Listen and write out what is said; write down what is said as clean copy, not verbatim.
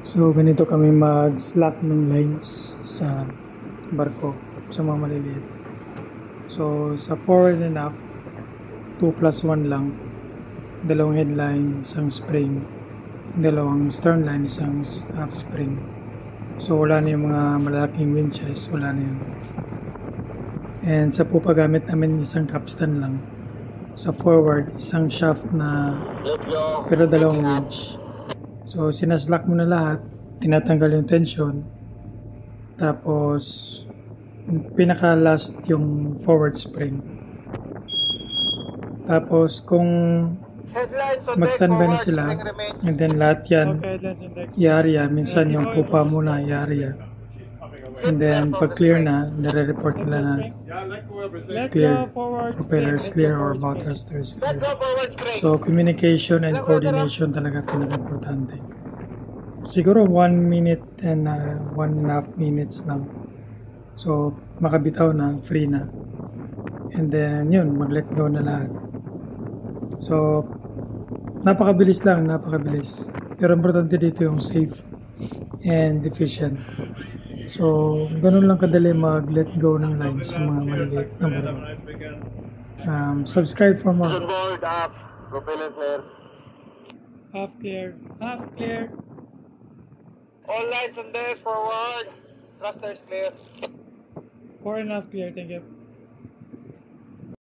So, ganito kami mag-slack ng lines sa barko, sa mga maliliit. So, sa forward and aft, 2+1 lang. Dalawang headline, isang spring. Dalawang stern line, isang half spring. So, wala na yung mga malalaking winches, wala na yun. And sa pupa gamit namin isang capstan lang. Sa forward, isang shaft na pero dalawang winch. So, sinaslack mo na lahat, tinatanggal yung tension, tapos pinaka-last yung forward spring. Tapos, kung mag-standby na sila, and then lahat yan, i-area, minsan yung pupa muna, i-area. And then, pag clear na, nare-report nila na clear, propellers clear or bow thrusters clear. So, communication and coordination talaga pinaka-importante. Siguro 1 minute and 1.5 minutes lang. So, makabitaw na, free na. And then, yun, mag-let go na lahat. So, napakabilis lang, napakabilis. Pero importante dito yung safe and efficient. So, ganun lang kadali mag-let go ng lines sa mga maliliit na barko. Subscribe for more. Half clear. Half clear. All lines on deck, forward. Thrusters clear. 4.5 clear, thank you.